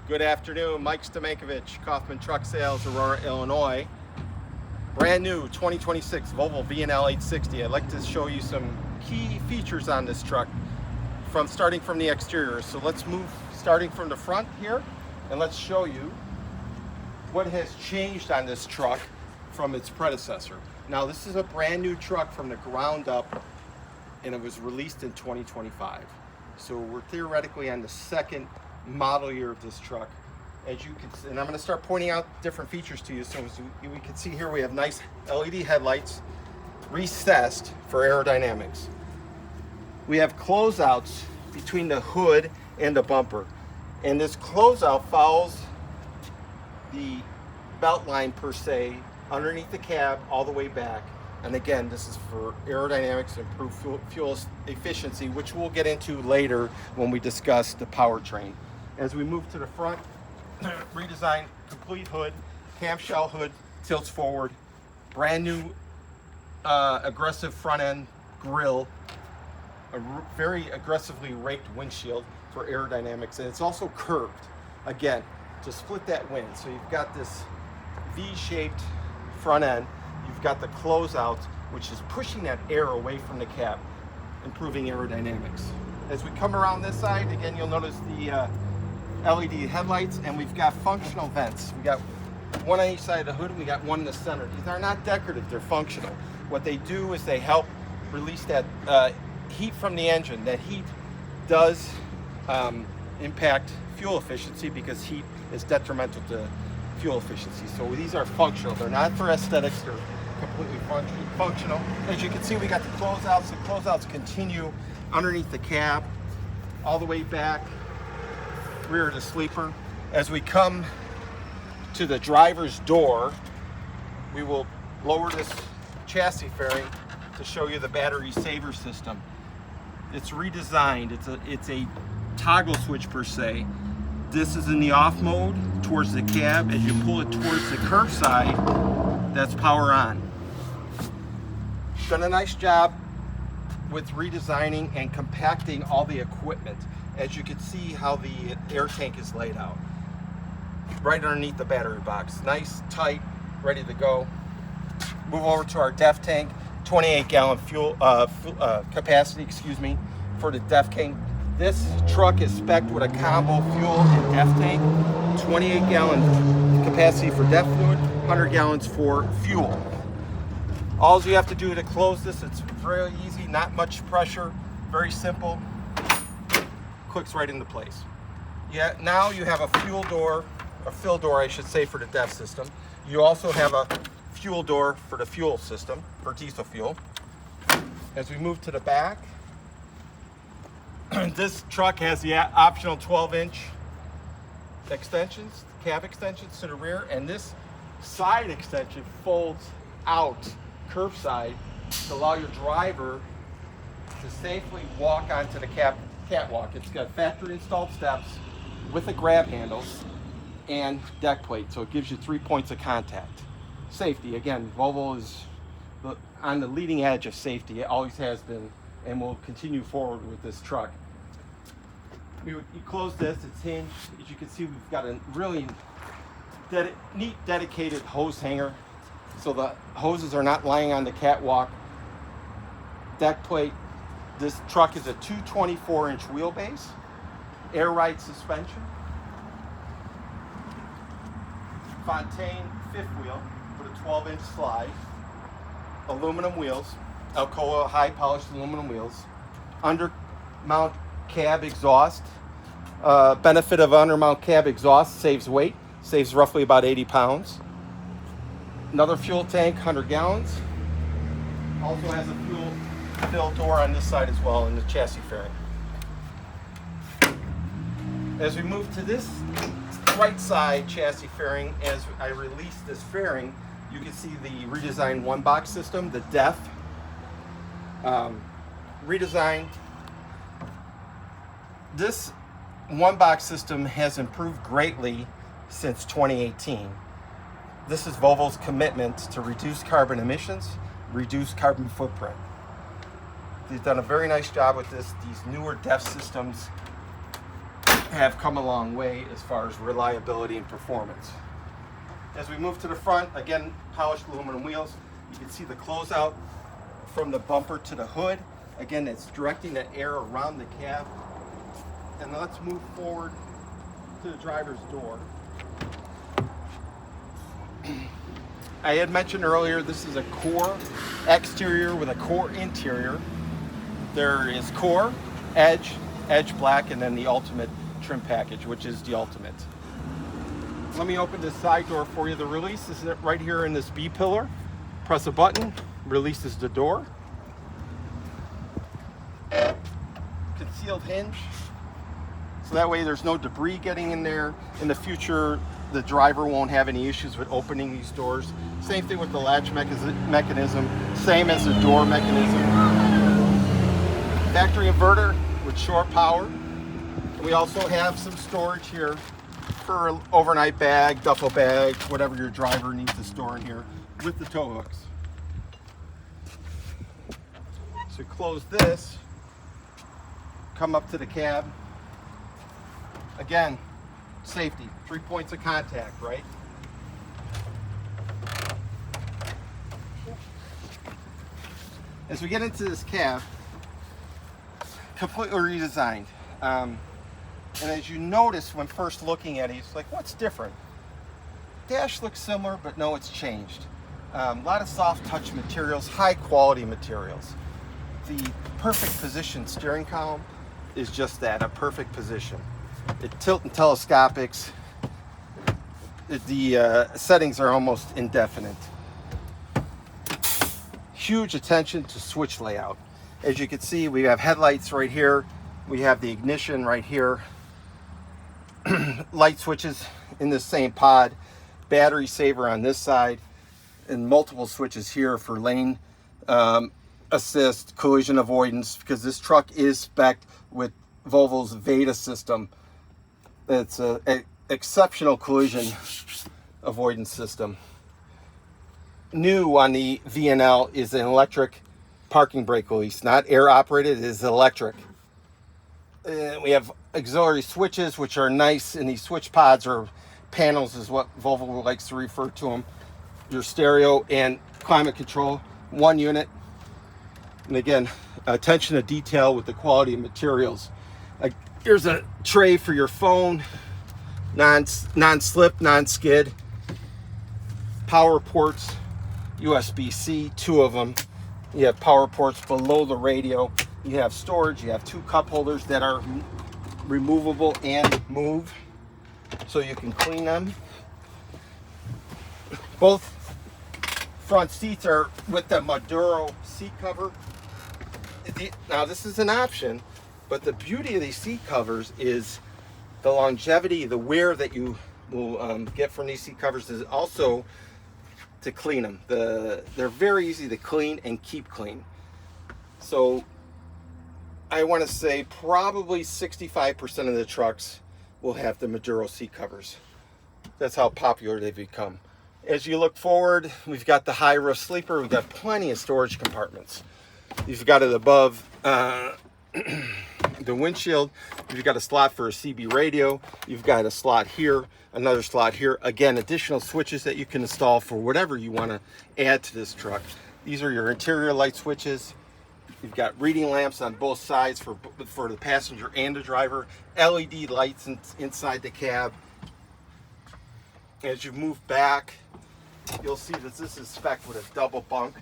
Good afternoon, Mike Stamenkovich, Coffman Truck Sales, Aurora, Illinois. Brand new 2026 Volvo V&L 860. I'd like to show you some key features on this truck starting from the exterior. So let's move starting from the front here and let's show you what has changed on this truck from its predecessor. Now this is a brand new truck from the ground up and it was released in 2025. So we're theoretically on the second model year of this truck. As you can see, and I'm going to start pointing out different features to you. So as we can see here, we have nice LED headlights, recessed for aerodynamics. We have closeouts between the hood and the bumper. And this closeout follows the belt line per se, underneath the cab all the way back. And again, this is for aerodynamics, improved fuel efficiency, which we'll get into later when we discuss the powertrain. As we move to the front, redesigned complete hood, camshell hood, tilts forward, brand new aggressive front end grille, a very aggressively raked windshield for aerodynamics, and it's also curved, again, to split that wind. So you've got this V-shaped front end, you've got the closeout, which is pushing that air away from the cab, improving aerodynamics. As we come around this side, again, you'll notice the LED headlights, and we've got functional vents. We got one on each side of the hood, and we got one in the center. These are not decorative, they're functional. What they do is they help release that heat from the engine. That heat does impact fuel efficiency because heat is detrimental to fuel efficiency. So these are functional. They're not for aesthetics, they're completely functional. As you can see, we got the closeouts. The closeouts continue underneath the cab, all the way back, rear of the sleeper. As we come to the driver's door, we will lower this chassis fairing to show you the battery saver system. It's redesigned. It's a toggle switch per se. This is in the off mode towards the cab. As you pull it towards the curb side, that's power on. Done a nice job with redesigning and compacting all the equipment. As you can see how the air tank is laid out. Right underneath the battery box. Nice, tight, ready to go. Move over to our DEF tank. 28-gallon fuel capacity, for the DEF tank. This truck is spec'd with a combo fuel and DEF tank. 28-gallon capacity for DEF fluid, 100 gallons for fuel. All you have to do to close this, it's very easy, not much pressure, very simple. Clicks right into place. Yeah, now you have a fuel door, a fill door I should say, for the DEF system. You also have a fuel door for the fuel system, for diesel fuel. As we move to the back, this truck has the optional 12-inch extensions, cab extensions to the rear, and this side extension folds out curbside to allow your driver to safely walk onto the catwalk. It's got factory installed steps with a grab handle and deck plate, so it gives you 3 points of contact. Safety, again, Volvo is on the leading edge of safety. It always has been and will continue forward with this truck. You close this, it's hinged. As you can see, we've got a really neat dedicated hose hanger, so the hoses are not lying on the catwalk. Deck plate. This truck is a 224-inch wheelbase, air ride suspension, Fontaine fifth wheel with a 12-inch slide, aluminum wheels, Alcoa high polished aluminum wheels, undermount cab exhaust. Benefit of undermount cab exhaust: saves weight, saves roughly about 80 pounds. Another fuel tank, 100 gallons. Also has a fuel fill door on this side as well in the chassis fairing. As we move to this right side chassis fairing, as I release this fairing, you can see the redesigned one box system, the DEF redesigned. This one box system has improved greatly since 2018. This is Volvo's commitment to reduce carbon emissions, reduce carbon footprint. They've done a very nice job with these newer DEF systems have come a long way as far as reliability and performance. As we move to the front, again, polished aluminum wheels. You can see the closeout from the bumper to the hood. Again, it's directing the air around the cab. And let's move forward to the driver's door. I had mentioned earlier, this is a core exterior with a core interior. There is core, edge black, and then the ultimate trim package, which is the ultimate. Let me open this side door for you. The release is right here in this B pillar. Press a button, releases the door. Concealed hinge, so that way there's no debris getting in there. In the future, the driver won't have any issues with opening these doors. Same thing with the latch mechanism, same as the door mechanism. Factory inverter with shore power. We also have some storage here for an overnight bag, duffel bag, whatever your driver needs to store in here with the tow hooks. So close this, come up to the cab. Again, safety, 3 points of contact, right? As we get into this cab, completely redesigned. And as you notice when first looking at it, it's like, what's different? Dash looks similar, but no, it's changed. A lot of soft touch materials, high quality materials. The perfect position steering column is just that, a perfect position. It tilt and telescopics. The settings are almost indefinite. Huge attention to switch layout. As you can see, we have headlights right here. We have the ignition right here. Light switches in the same pod. Battery saver on this side. And multiple switches here for lane assist, collision avoidance, because this truck is spec'd with Volvo's Veda system. It's an exceptional collision avoidance system. New on the VNL is an electric parking brake release, not air operated, it is electric. We have auxiliary switches, which are nice, and these switch pods or panels is what Volvo likes to refer to them. Your stereo and climate control, one unit. And again, attention to detail with the quality of materials. Here's a tray for your phone, non-slip, non-skid. Power ports, USB-C, 2 of them. You have power ports below the radio. You have storage. You have 2 cup holders that are removable and move, so you can clean them. Both front seats are with the Maduro seat cover. Now this is an option, but the beauty of these seat covers is the longevity, the wear that you will get from these seat covers is also to clean them. They're very easy to clean and keep clean. So I want to say probably 65% of the trucks will have the Maduro seat covers. That's how popular they've become. As you look forward, we've got the high roof sleeper. We've got plenty of storage compartments. You've got it above the windshield. You've got a slot for a CB radio. You've got a slot here, another slot here. Again, additional switches that you can install for whatever you want to add to this truck. These are your interior light switches. You've got reading lamps on both sides for the passenger and the driver. LED lights inside the cab. As you move back, you'll see that this is spec'd with a double bunk.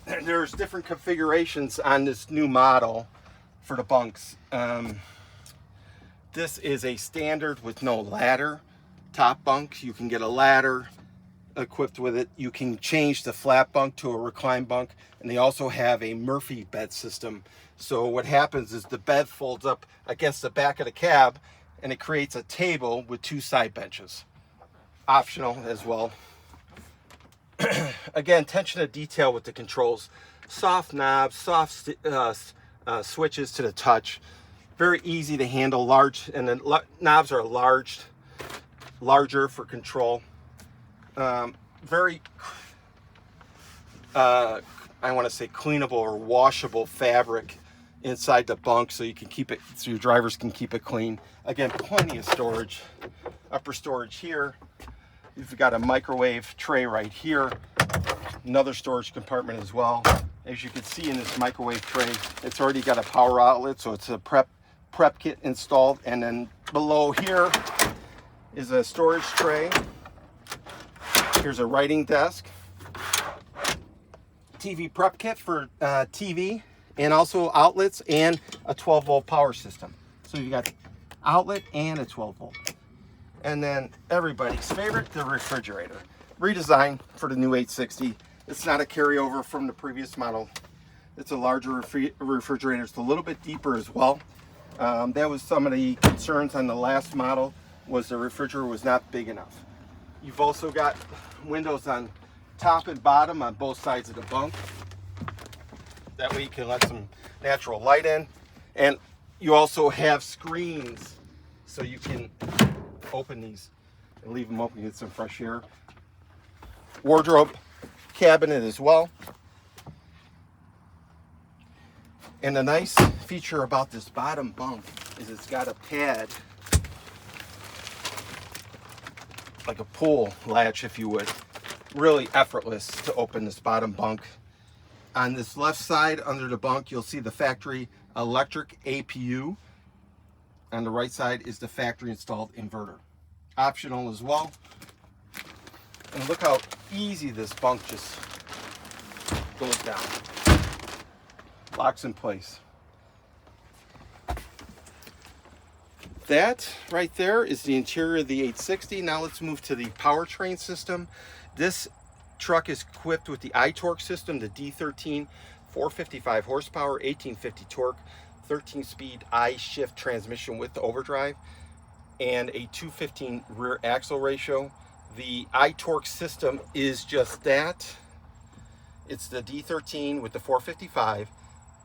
And there's different configurations on this new model for the bunks. This is a standard with no ladder top bunk. You can get a ladder equipped with it. You can change the flat bunk to a recline bunk, and they also have a Murphy bed system. So what happens is the bed folds up against the back of the cab, and it creates a table with 2 side benches. Optional as well. Again, attention to detail with the controls. Soft knobs, soft switches to the touch. Very easy to handle, large, and the knobs are larger for control. Very, I want to say cleanable or washable fabric inside the bunk so you can keep it, so your drivers can keep it clean. Again, plenty of storage. Upper storage here. You've got a microwave tray right here. Another storage compartment as well. As you can see in this microwave tray, it's already got a power outlet, so it's a prep kit installed. And then below here is a storage tray. Here's a writing desk. TV prep kit for TV, and also outlets and a 12-volt power system. So you got outlet and a 12-volt. And then everybody's favorite, the refrigerator. Redesigned for the new 860. It's not a carryover from the previous model. It's a larger refrigerator. It's a little bit deeper as well. That was some of the concerns on the last model, was the refrigerator was not big enough. You've also got windows on top and bottom on both sides of the bunk. That way you can let some natural light in. And you also have screens, so you can open these and leave them open to get some fresh air. Wardrobe cabinet as well. And the nice feature about this bottom bunk is it's got a pad, like a pull latch, if you would. Really effortless to open this bottom bunk. On this left side under the bunk, you'll see the factory electric APU. On the right side is the factory installed inverter. Optional as well. And look how easy this bunk just goes down. Locks in place. That right there is the interior of the 860. Now let's move to the powertrain system. This truck is equipped with the iTorque system, the D13, 455 horsepower, 1850 torque, 13-speed I-shift transmission with the overdrive, and a 215 rear axle ratio. The iTorque system is just that. It's the D13 with the 455,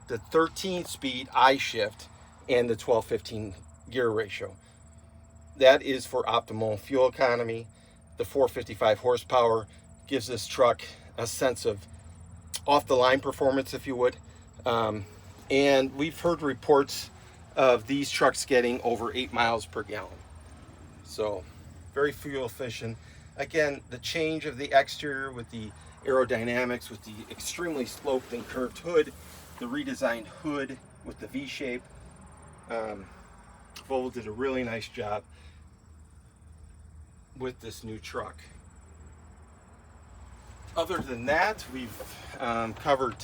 the 13-speed I-shift, and the 12-15 gear ratio. That is for optimal fuel economy. The 455 horsepower gives this truck a sense of off-the-line performance, if you would. And we've heard reports of these trucks getting over 8 miles per gallon. So very fuel efficient. Again, the change of the exterior with the aerodynamics, with the extremely sloped and curved hood, the redesigned hood with the V-shape. Volvo did a really nice job with this new truck. Other than that, we've covered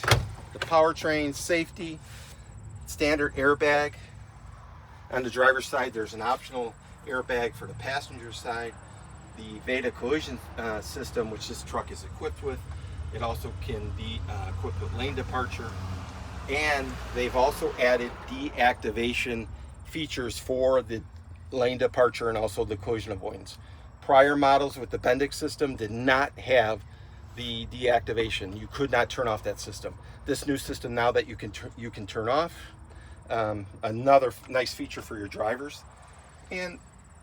the powertrain, safety, standard airbag. On the driver's side, there's an optional airbag for the passenger side. The Veda collision system, which this truck is equipped with, it also can be equipped with lane departure. And they've also added deactivation features for the lane departure and also the collision avoidance. Prior models with the Bendix system did not have the deactivation. You could not turn off that system. This new system, now that you can turn off. Another nice feature for your drivers. And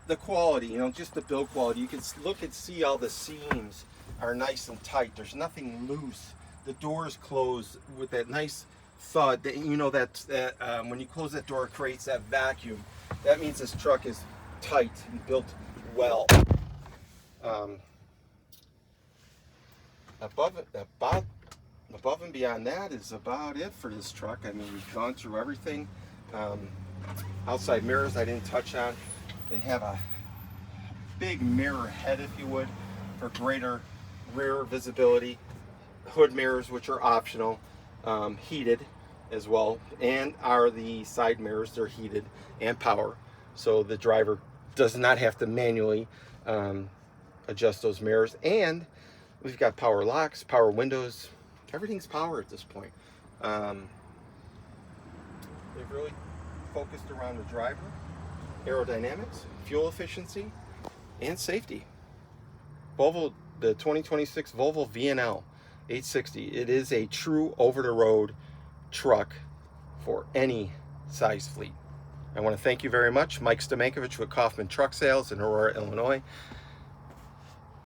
the quality, you know, just the build quality. You can look and see all the seams are nice and tight. There's nothing loose. The doors close with that nice thud. You know that when you close that door, it creates that vacuum. That means this truck is tight and built well. Above and beyond that is about it for this truck. I mean, we've gone through everything. Outside mirrors I didn't touch on. They have a big mirror head, if you would, for greater rear visibility. Hood mirrors, which are optional, heated as well, and are the side mirrors. They're heated and power, so the driver does not have to manually adjust those mirrors. And we've got power locks, power windows. Everything's power at this point. They've really focused around the driver, aerodynamics, fuel efficiency, and safety. Volvo, the 2026 Volvo VNL 860, it is a true over-the-road truck for any size fleet. I want to thank you very much. Mike Stamenkovich with Coffman Truck Sales in Aurora, Illinois.